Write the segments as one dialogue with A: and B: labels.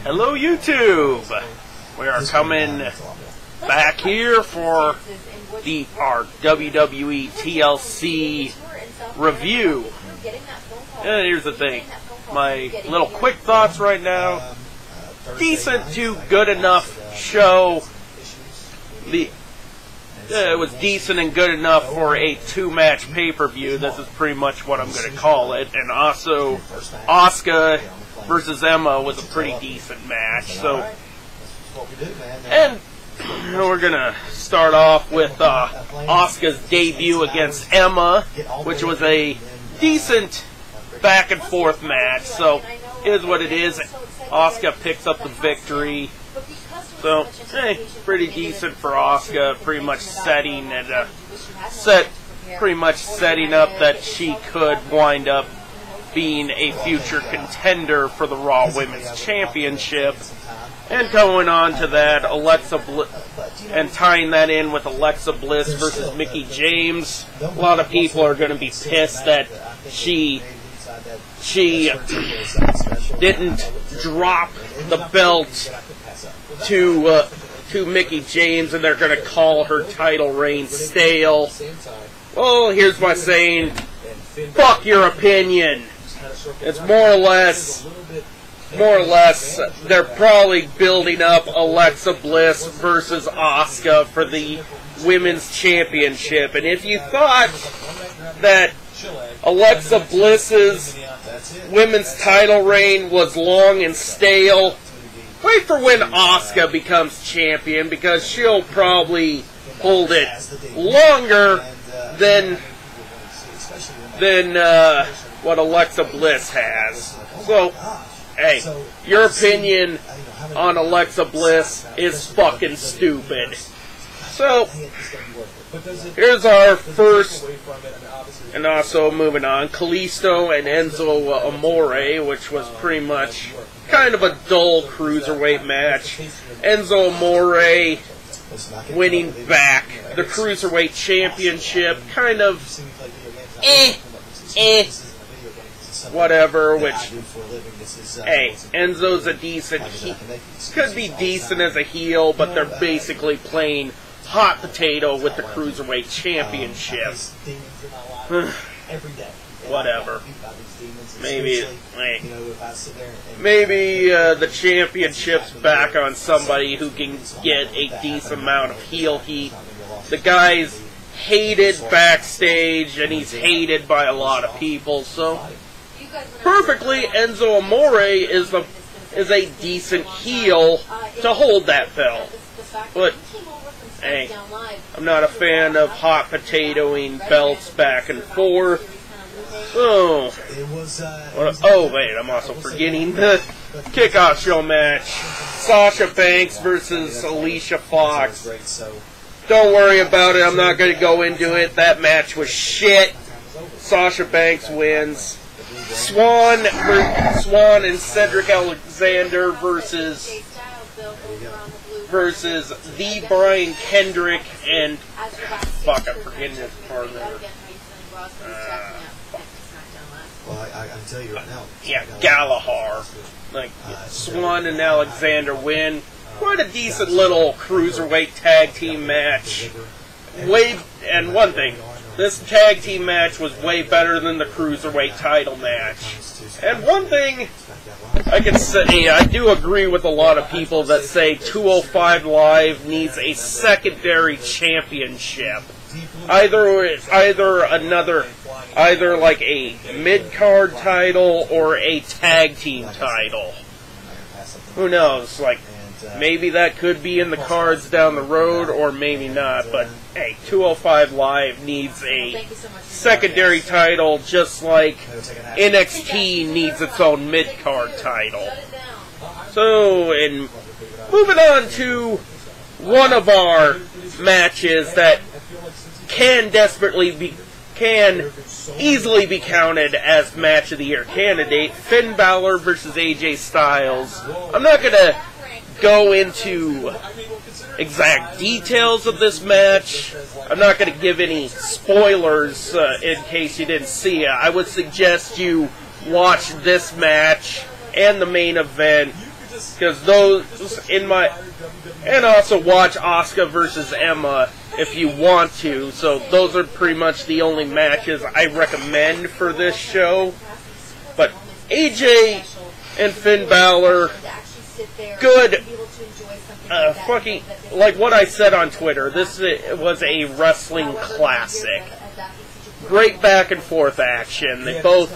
A: Hello YouTube! We are coming back here for our WWE TLC review. And here's the thing. My little quick thoughts right now. Decent to good enough show. It was decent and good enough for a two-match pay-per-view. This is pretty much what I'm going to call it. And also, Asuka versus Emma was a pretty decent match. So, and we're going to start off with Asuka's debut against Emma, which was a decent back-and-forth match. So, is what it is. Asuka picks up the victory. So, pretty decent for Asuka. Pretty much setting up that she could wind up being a future contender for the Raw Women's Championship. And going on to that, and tying that in with Alexa Bliss versus Mickie James. A lot of people are going to be pissed that she didn't drop the belt to Mickie James, and they're going to call her title reign stale. Well, here's my saying: fuck your opinion. It's more or less, they're probably building up Alexa Bliss versus Asuka for the Women's Championship. And if you thought that Alexa Bliss's women's title reign was long and stale, wait for when Asuka becomes champion, because she'll probably hold it longer than what Alexa Bliss has. So, hey, your opinion on Alexa Bliss is fucking stupid. So, here's our first, and also moving on, Kalisto and Enzo Amore, which was pretty much kind of a dull cruiserweight match. Enzo Amore winning back the Cruiserweight Championship, kind of whatever, which, hey, Enzo's a decent, could be decent as a heel, but they're basically playing hot potato with the Cruiserweight Championship. Whatever. Maybe the championship's back on somebody who can get a decent amount of heel heat. The guy's hated backstage, and he's hated by a lot of people, so perfectly, Enzo Amore is a decent heel to hold that belt. But, hey, I'm not a fan of hot potatoing belts back and forth. Oh wait, I'm also forgetting the kickoff show match. Sasha Banks versus Alicia Fox. Don't worry about it, I'm not going to go into it. That match was shit. Sasha Banks wins. Swan and Cedric Alexander versus the Brian Kendrick and fuck, I'm forgetting his partner.
B: I can tell you right now.
A: Yeah, Gallagher. Swan and Alexander win. Quite a decent little cruiserweight tag team match. And one thing, this tag team match was way better than the cruiserweight title match. And one thing I can say, I do agree with a lot of people that say 205 Live needs a secondary championship. Either like a mid-card title or a tag team title. Who knows, maybe that could be in the cards down the road, or maybe not, but hey, 205 Live needs a secondary title just like NXT needs its own mid-card title. So, and moving on to one of our matches that can easily be counted as match of the year candidate, Finn Balor versus AJ Styles. I'm not going to go into exact details of this match. I'm not going to give any spoilers in case you didn't see it. I would suggest you watch this match and the main event, because those in my, and also watch Asuka versus Emma if you want to. So those are pretty much the only matches I recommend for this show. But AJ and Finn Balor, good. Fucking, like what I said on Twitter, this was a wrestling classic. Great back and forth action. They both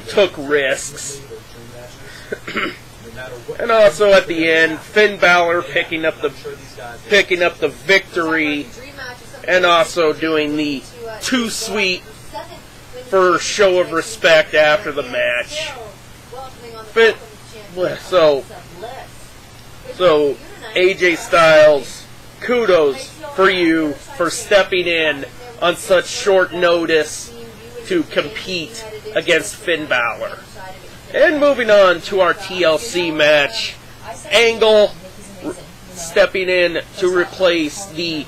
A: took risks. And also at the end, Finn Balor picking up the victory, and also doing the too sweet for show of respect after the match. So AJ Styles, kudos for you for stepping in on such short notice to compete against Finn Balor. And moving on to our TLC match, Angle stepping in to replace the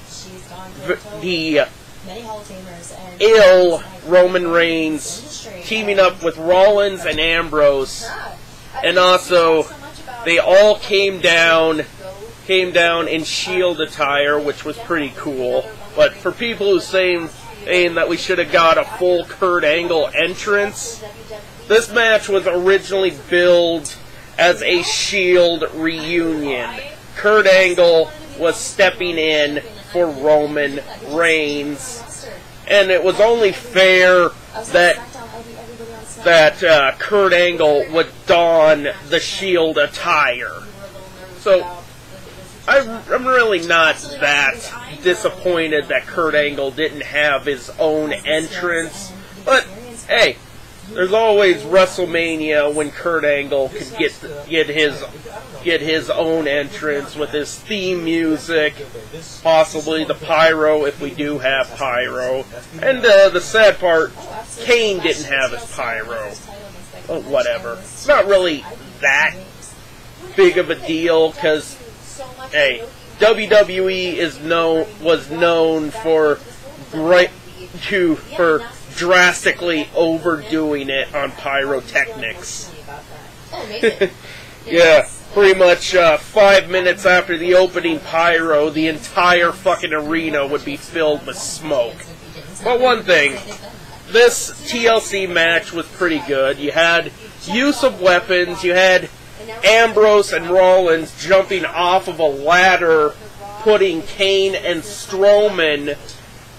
A: ill Roman Reigns, teaming up with Rollins and Ambrose. And also, they all came down in Shield attire, which was pretty cool. But for people who saying that we should have got a full Kurt Angle entrance, this match was originally billed as a Shield reunion. Kurt Angle was stepping in for Roman Reigns, and it was only fair that Kurt Angle would don the Shield attire. So I'm really not that disappointed that Kurt Angle didn't have his own entrance, but hey, there's always WrestleMania when Kurt Angle could get his own entrance with his theme music, possibly the pyro if we do have pyro. And the sad part, Kane didn't have his pyro. Oh, whatever. It's not really that big of a deal, because hey, WWE was known for drastically overdoing it on pyrotechnics. Yeah, pretty much 5 minutes after the opening pyro, the entire fucking arena would be filled with smoke. But one thing, this TLC match was pretty good. You had use of weapons, you had Ambrose and Rollins jumping off of a ladder, putting Kane and Strowman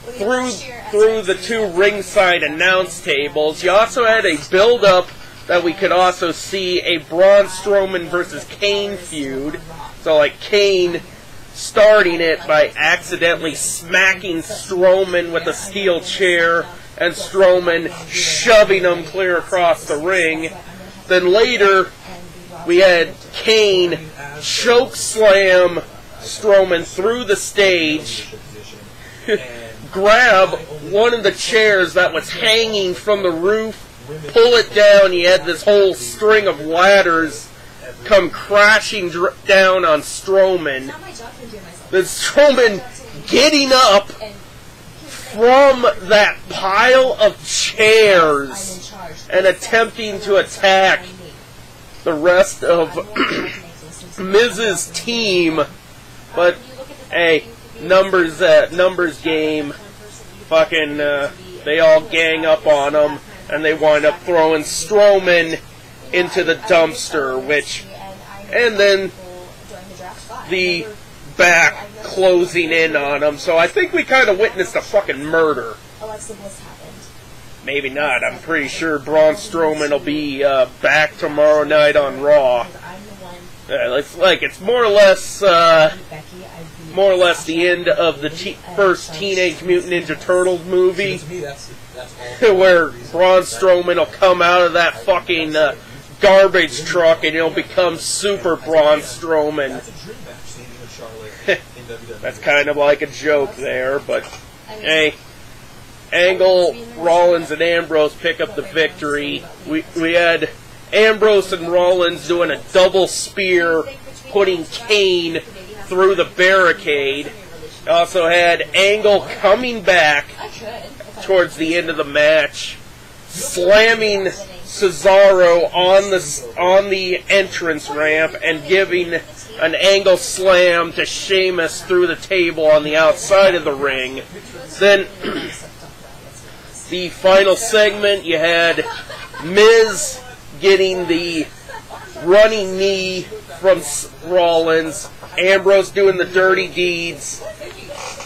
A: through the two ringside announce tables. You also had a build-up that we could also see a Braun Strowman versus Kane feud. So like Kane starting it by accidentally smacking Strowman with a steel chair, and Strowman shoving him clear across the ring. Then later, we had Kane choke slam Strowman through the stage, grab one of the chairs that was hanging from the roof, pull it down. You had this whole string of ladders come crashing down on Strowman. Then Strowman getting up from that pile of chairs and attempting to attack the rest of Miz's team. But hey, numbers game. Fucking they all gang up on him, and they wind up throwing Strowman into the dumpster, and then the back closing in on him. So I think we kind of witnessed a fucking murder. Maybe not. I'm pretty sure Braun Strowman will be back tomorrow night on Raw. It's more or less the end of the first Teenage Mutant Ninja Turtles movie, where Braun Strowman will come out of that fucking garbage truck and he'll become Super Braun Strowman. That's kind of like a joke there, but hey, Angle, Rollins, and Ambrose pick up the victory. We had Ambrose and Rollins doing a double spear, putting Kane through the barricade. Also had Angle coming back towards the end of the match, slamming Cesaro on the entrance ramp and giving an angle slam to Sheamus through the table on the outside of the ring. Then the final segment, you had Miz getting the running knee from Rollins, Ambrose doing the dirty deeds.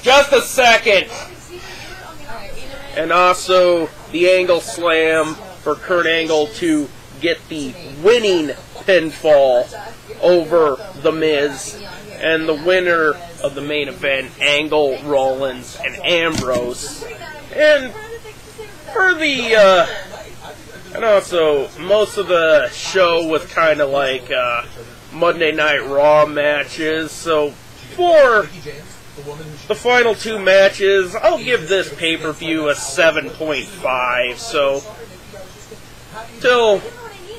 A: Just a second! And also the angle slam for Kurt Angle to get the winning pinfall over The Miz. And the winner of the main event, Angle, Rollins, and Ambrose. And for the, and also most of the show was kind of like Monday Night Raw matches. So for the final two matches, I'll give this pay-per-view a 7.5. So till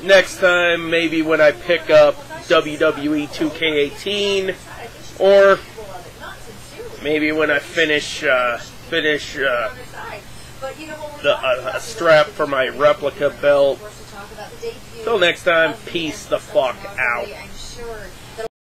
A: next time, maybe when I pick up WWE 2K18, or maybe when I finish a strap for my replica belt. Till next time, peace the fuck out.